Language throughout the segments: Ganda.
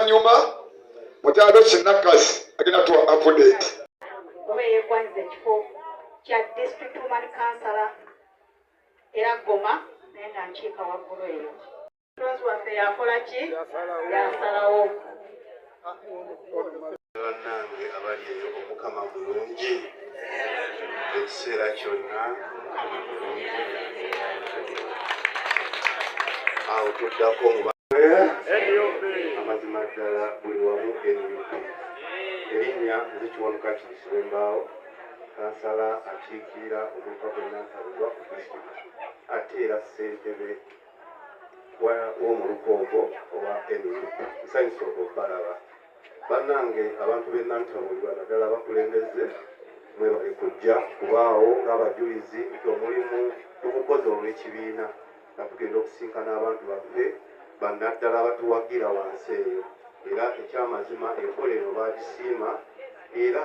Nyuma mukyalo kinakazi agenda tu update obeyekwanyiza ekifo kya district woman councillor era Goma naye nga nkiika waggulu eyo tonzi waffe yakola ki yasalawo bannange abali eyo omukama bulungi ekiseera kyonna omukama bulungi awo tuddako amazima ddala buli wamu erinnya nzikiwanuka kirisimbaawo kansala akiikirira omwaka gwenantabulwa ku disitulikiti ate era ssentebe w'omulukongo owa NUP nsanyusa okubalaba bannange abantu b'ennantabulwa naddala bakulembeze mwebale kujja kubaawo ng'abajulizi nti omulimu tugukoze olw'ekibiina nga tugenda okusinkana abantu baffe bannaddala batuwagira wansi eyo era ekyamazima enkolero bagisiima era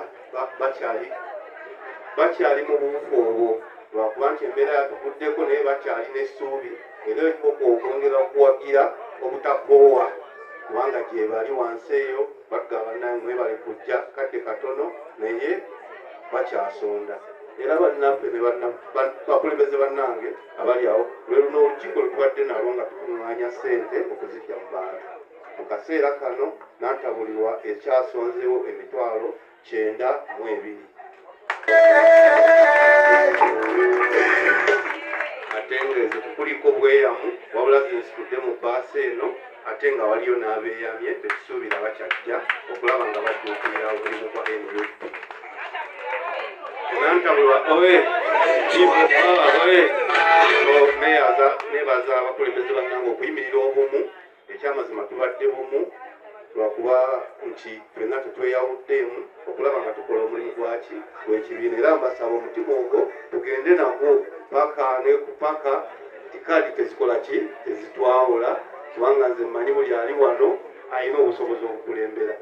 bakyali mu buufu obwo lwakuba nti embeera yatukuddeko naye bakyali n'essuubi era okwongera okuwagira obutakoowa kubanga gye bali wansi eyo bagamba bannange mwebale kujja kadde katono naye bakyasonda era bannaffe ne bakulembeze bannange abali awo lwe luno olukiiko lutwadde nalwo nga tukuŋŋaanya ssente okuzijja mu bantu mu kaseera kano nantabulirwa ekyasonzewo emitwalo 92 ate ng'ezo tukuliko bweyamu wabula zinsitudde mu baasi eno ate nga waliyo n'abeeyamye tekisuubira bakyajja okulaba nga badduukirira omulimu gwa NUP nantabulwa nebaza abakulembeze bannange okuyimirira obumu ekyamazima tubadde bumu lwakuba nti ffenna tetweyawuddeemu okulaba nga tukola omulimu gwaki gw'ekibiina era mbasaba omutima ogwo tugende nagwo paka tikaadi tezikola ki tezitwawula kubanga nze mmanyi buli ali wano alina obusobozi obukulembera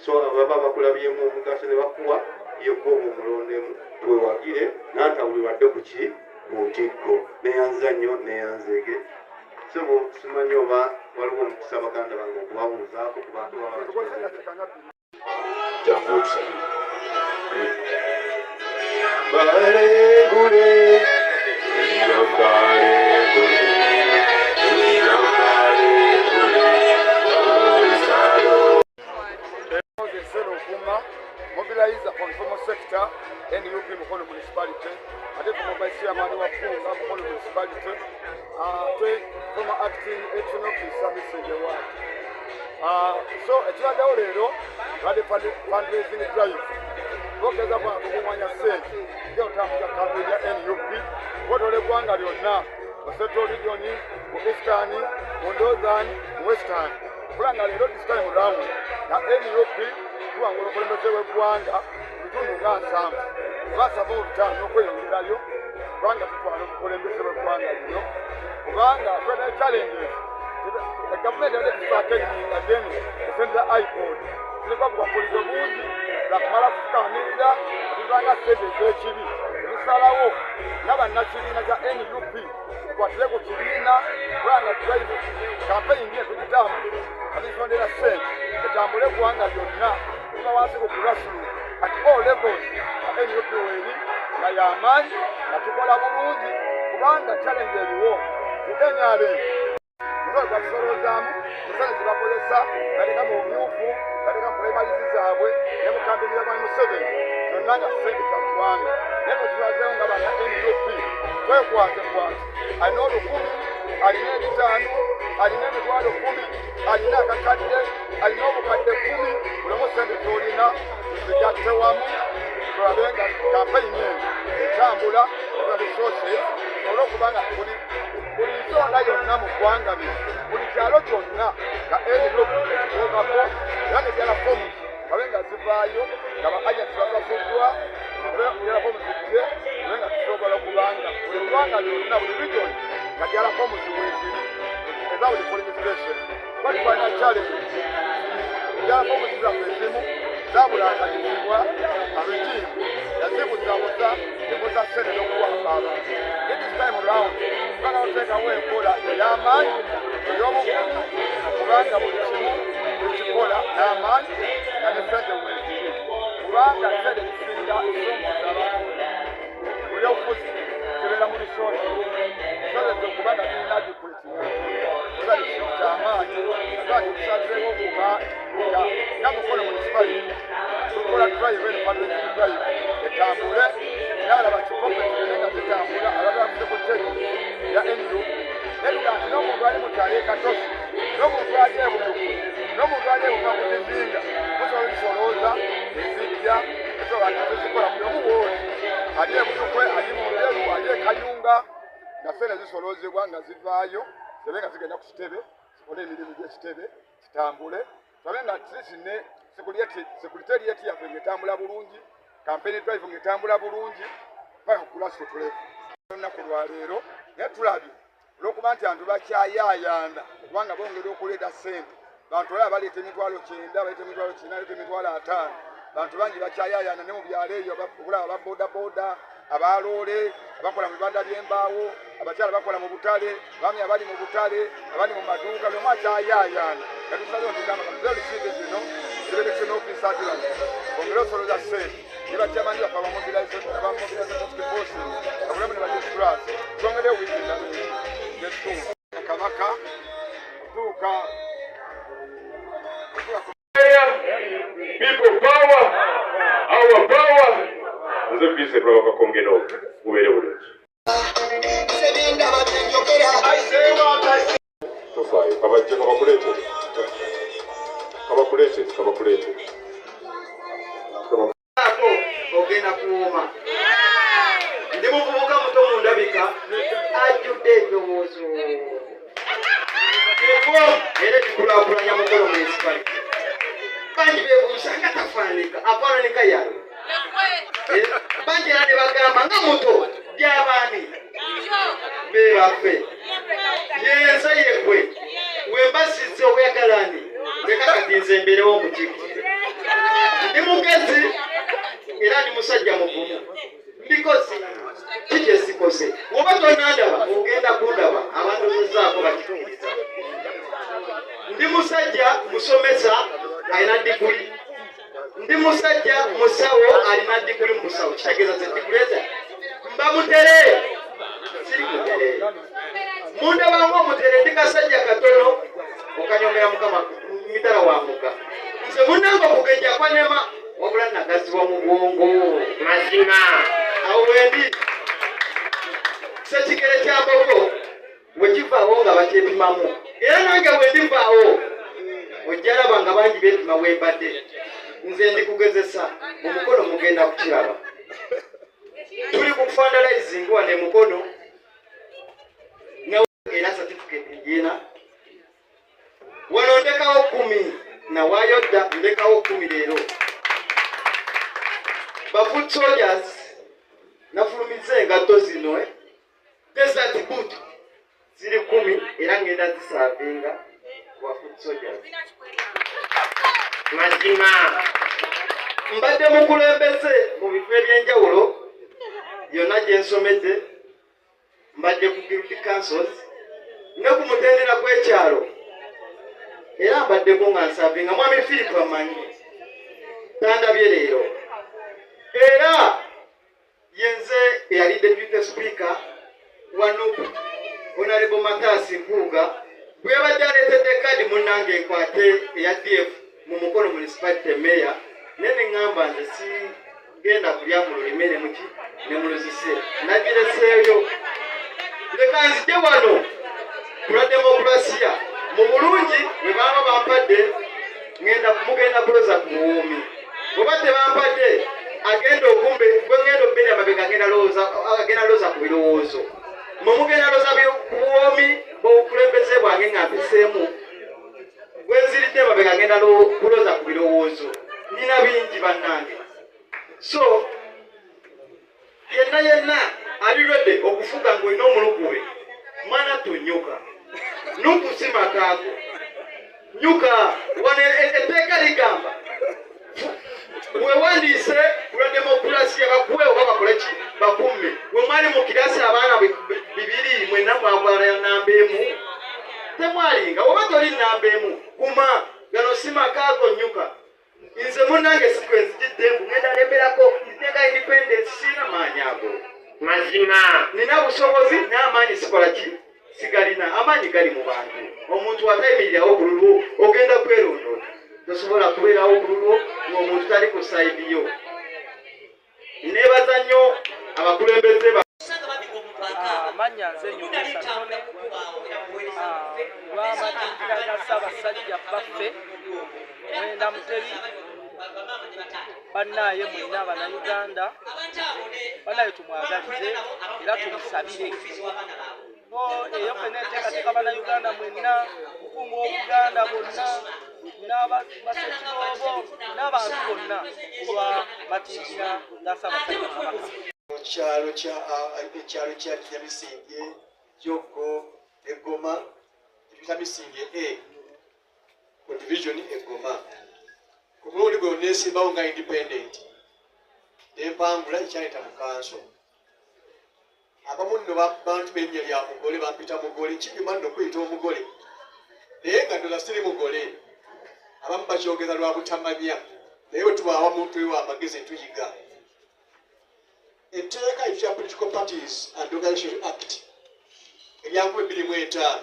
so ababa bakulabyemu omugaso ne bakuwa yegwe omumulondemu twewagire nantabulirwadde ku ki ku ntikko neyanza nnyo neyanzeege sebo simanyi oba waliwo omukisa baganda bange okubabuuzaako ku bantu mobilizer for informal sector NUP Mukono municipality ate former chairman wa Punga Mukono municipality former acting HNO service award so ekibaddewo leero badde fundraising drive bogeza kwa kumwanya sente ndio tambuza kampeni ya NUP wotole gwanga lyonna mu Central Region mu Eastern mu Northern mu Western kulanga leero this time round na NUP tuwanga okulembeze w'eggwanga bitundu nga 7 basaba obutaano okweyongerayo kubanga tutwala obukulembeze bw'eggwanga lino kubanga twena challenges egavumenti yadde tusaako ennyinga deni esente iPod tuliko bubakulizo bungi zakumala kutukamirira tubanga sente ez'ekibi tusalawo n'abannakibiina kya NUP tukwatire ku kibiina kubanga drive kampeyini etugitamu atusondera sente etambule eggwanga lyonna tuba wansi ku grassroots at all levels NUP weeri nga y'amaanyi nga tukola bulungi kubanga challenge eriwo ku NRM musale gwatusoloozaamu musale zibakozesa galeka mu myufu galeka mu primarizi zaabwe ne mu kampeni ya Mwami Museveni zonna nga sente za ggwanga naye tulazeewo nga bana NUP twekwate alina 10 alina 5 alina emitwalo 10 alina akakadde alina obukadde 10 bulemu sente z'olina tuzigatte wamu tulabe nga kampeyini eno etambula eza resources sobola okuba nga buli nsonda yonna mu ggwanga lino buli kyalo kyonna nga NUP ekituukako era ne byala fomu babe nga zivaayo nga ba agenti basafuddwa zibyala fomu zijje naye nga tusobola okubanga buli ggwanga lyonna buli region nga byala fomu ziweziri eza buli polling station bali balina challenge byala fomu zizaffe ezimu zabulanganyizibwa aregimu yazibuzabuza ebuza sente n'okuwamba abantu this time round bana oteekawo enkola ey'amaanyi ey'obukugu ali mu kyalo Katosi n'omuntu ali ebutuku n'omuntu ali ebuva ku kizinga musobola okusolooza ezijja ezo tuzikola buli omu wooli ali ebutukwe ali mu Nderu ali Kayunga nga ffene zisoloozebwa nga zivaayo zibe nga zigenda ku kitebe zikole emirimu gy'ekitebe zitambule tulabe nga sisine sekuriteriyeti yaffe ng'etambula bulungi kampeni drive ng'etambula bulungi paka kukulasi kwetulevu olunaku lwaleero naye tulabye olw'okuba nti abantu bakyayaayanda kubanga bongera okuleeta ssente bantu olaba baleeta emitwalo 9 baleeta emitwalo 9 baleeta emitwalo 5 bantu bangi bakyayaayanda ne mu byalo eyo okulaba ababoodaboda abaloole abakola mu bibanda by'embaawo abakyala bakola mu butale bamwe abali mu butale abali mu maduuka buli omu akyayaayanda katusaze otugamba katuze olusiige zino election office adulani bongera osoloza ssente ne bakyamani baffe abamobilization forces abulamu ne badistrust twongere wiiki nekitundu kabaka tuuka people power our power nze bise tulabaka kongero ubeere bulungi tofaayo kabajje kabakuleete ogenda kuwoma ndi muvubuka muto mu ndabika ajjudde ebirowoozo era ekikulaakulanya mukolo munisipalite bangi beebuusa nga tafaananika afaananika yalo bangi era ne bagamba nga muto by'abaani bebaffe yenza yegwe wembasizza obweyagalani leka kati nze mbeerewo omutiikirire ndi mugezi era ndi musajja mugumu mbikozi kiki sikose woba tonandaba ogenda kundaba abantu zezaako bakikiriza ndi musajja musomesa alina diguli ndi musajja musawo alina diguli mu busawo kitegeeza ze diguleza mba mutere siri mutere mundaba ng'omutere ndi kasajja katono okanyomera mukama mitala wa muga nze munnanga okugejja kwanema wabula nagazibwa mu bwongo mazima awo wendi sekigere kya mbogo wekivaawo nga bakyepimamu era nange wendivaawo ojjalaba nga bangi beepima wembadde nze ndikugezesa mu mukono mugenda kukiraba tuli ku kufandalizingi wane mukono era certificate ngiina wano ndekawo 10 nawaayo dda ndekawo 10 leero bafoot soldiers nafulumiza engatto zino desert boot ziri 10 era ngenda zisaavinga bafoot soldiers mazima mbadde mukulembeze mu bifo ebyenjawulo byonna gye nsomedde mbadde ku guilty councils ne ku mutendera gw'ekyalo era mbaddeko nga nsaavinga mwami Philip amanyi tandabye leero era yenze eyali deputy speaker wa NUP Honorable Matasi Mpuuga bwe badde aleetedde kadi munnange enkwate eya DF mu mukono municipality meya nene ngamba nze sigenda kulya mu lulime ne mu luzise nagireseeyo leka nzije wano kulwa demokrasiya mu bulungi bwe baba bampadde mugenda kuloza ku buwoomi bweba tebampadde agenda okumbe gwe ngenda obbere amabega agenda looza ku birowoozo mwe mugenda looza ku buwoomi bw'obukulembeze bwange nga mpiseemu gwe nziridde amabega agenda kulooza ku birowoozo nina bingi bannange so yenna alirwedde okufuga ng'olina omulugube mwana tonyuka nukusima kako nyuka wane etteeka ligamba wewandiise kulwa demokrasiya bakuwe oba bakoleki bakumme we mwali mu kirasi abaana 2 mwenna mwagwala namba emu temwalinga oba toli namba emu kuma gano sima kako nyuka nze munnange sikwenzijidde mbu ngenda lemberako nzitenga independence sina maanyi ago mazima nina busobozi n'amaanyi sikola ki sigalina amaanyi gali mu bantu omuntu atayimirirawo bululu ogenda kwerondoola tosobola kubeerawo bululu ng'omuntu tali ku sayidi yo nebaza nnyo abakulembeze olw'amatendera ga Ssaabasajja baffe Mwenda Mutebi bannaye mwenna Abannayuganda bannaye tumwagalize era tumusabire eyo ffenna enteekateeka Bannayuganda mwenna Bukungu Obuganda bonna n'Abassekiboobo n'abantu bonna olwa matendera ga Ssaabasajja Kabaka. Ekyalo kya Nyamisinge Joggo Egoma Nyamisinge ku division Egoma ku mulundi gwe neesimbawo nga independent nempangula ekyaleeta mu kanso abamu nno bantu bennya lya mugole bampita mugole kipima nno okuyita omugole naye nga ndola siri mugole abamu bakyogeza lwa butamanya naye bwe tuba awamu tuliwo amagezi tuyiga etteeka ekya Political Parties and Organization Act erya 2025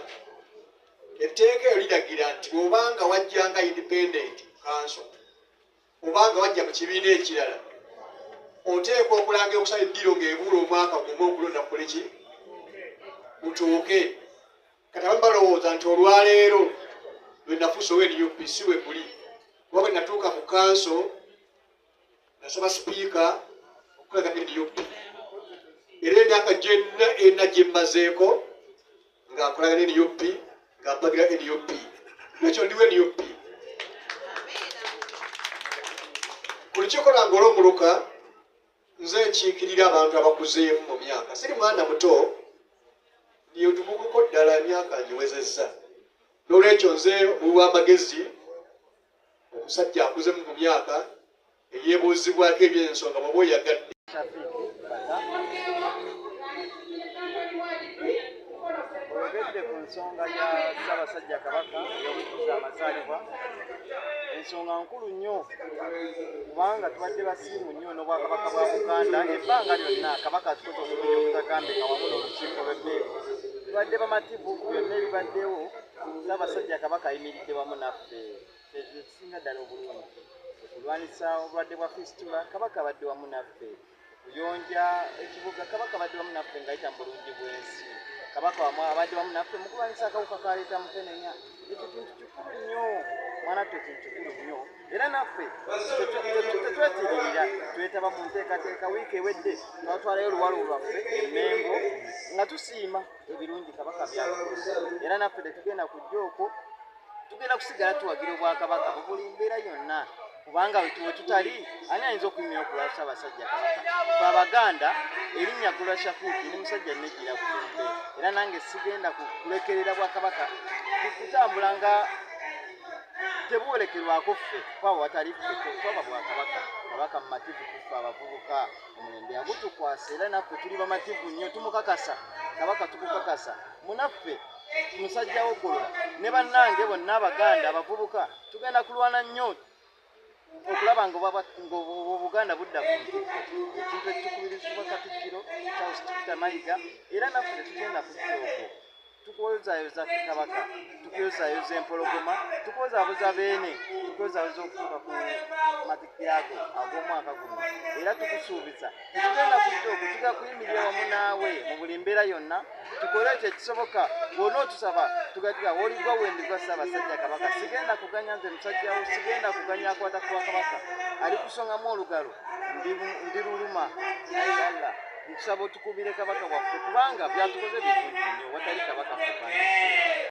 etteeka eryo liragira nti bw'obanga wajjanga independent council obanga wajja mu kibiina ekirala oteekwa okulanga okusala eddiro ng'ebuula omwaka gumu okulonda kukole ki mutuuke kati abamu balowooza nti olwaleero lwe nafuusa ow'NUP si we guli kuba bwe natuuka mu kanso nasaba sipiika okulaga NUP era emyaka gyonna gye mmazeeko ng'akolaga NUP ng'ampagira NUP nakyo ndiwo NUP ku lukiiko lwange olw'omuluka nze nkiikirira abantu abakuzeemu mu myaka siri mwana muto niyo tubukuko ddala emyaka ngiwezezza n'olwekyo nze omuwi w'amagezi omusajja akuzemu mu myaka eyeebuuzibwako ebyensonga bw'oba oyagadde oyogedde ku nsonga ya Ssaabasajja Kabaka ey'okutuuza amazaalibwa ensonga nkulu nnyo kubanga tubadde basiimu nnyo n'Obwakabaka bwa Buganda ebbanga lyonna Kabaka atukoze okulungi obutakambika wamu n'olukiiko lw'ebbeeyi tubadde bamativu ku byonna ebibaddewo Ssaabasajja Kabaka ayimiridde wamu naffe ekisinga ddala obulungi okulwanisa obulwadde bwa fistula Kabaka abadde wamu naffe okuyonja ekibuga Kabaka abadde wamu naffe ng'ayita mu bulungi bw'ensi Kabaka abadde wamu naffe mu kulwanyisa akawuka kaleeta mukenenya ekyo kintu kikulu nnyo mwana ffe kintu kikulu nnyo era naffe tetwetirira twetaba mu nteekateeka wiiki ewedde twatwalayo oluwalo lwaffe Emmengo nga tusiima ebirungi Kabaka byakoze era naffe tetugenda kujja okwo tugenda kusigala tuwagira Obwakabaka mu buli mbeera yonna kubanga we tutali ani ayinza okuyimira okulwa Ssaabasajja Kabaka fe Abaganda erinnya Gulwa Shafiiki ne musajja nejjira ku tumbe era nange sigenda kulekerera Bwakabaka kutambula nga tebuwolekerwako ffe kwabo watali ffe twaba Bwakabaka Kabaka mumativu kuffe abavubuka omulembe yagutukwasa era naffe tuli bamativu nnyo tumukakasa Kabaka tukukakasa munaffe musajja wogolola ne bannange bonna Abaganda abavubuka tugenda kulwana nnyo okulaba ng'Obuganda budda ku ntikko ekintu ekitukubirizibwa Katikkiro Charles Peter Mayiga era naffe tetugenda kujja okwo tukozaayoza Kabaka tukozaayoza empologoma tukozaayoza beene tukozaayoza okutuuka ku matikkiro ago ag'omwaka guno era tukusuubiza tetugenda kujja okwo tugenda kuyimirira wamu naawe mu buli mbeera yonna tukole ekyo ekisoboka bw'ona otusaba tugatiga w'oligwa wendigwa Ssaabasajja Kabaka sigenda kuganya nze musajjawo sigenda kuganya akwata ku Bwakabaka ali kusongamu olugalo ndiruluma ayi Allah nkusaba otukubire Kabaka waffe kubanga byatukoze birungi nnyo watali Kabaka ffe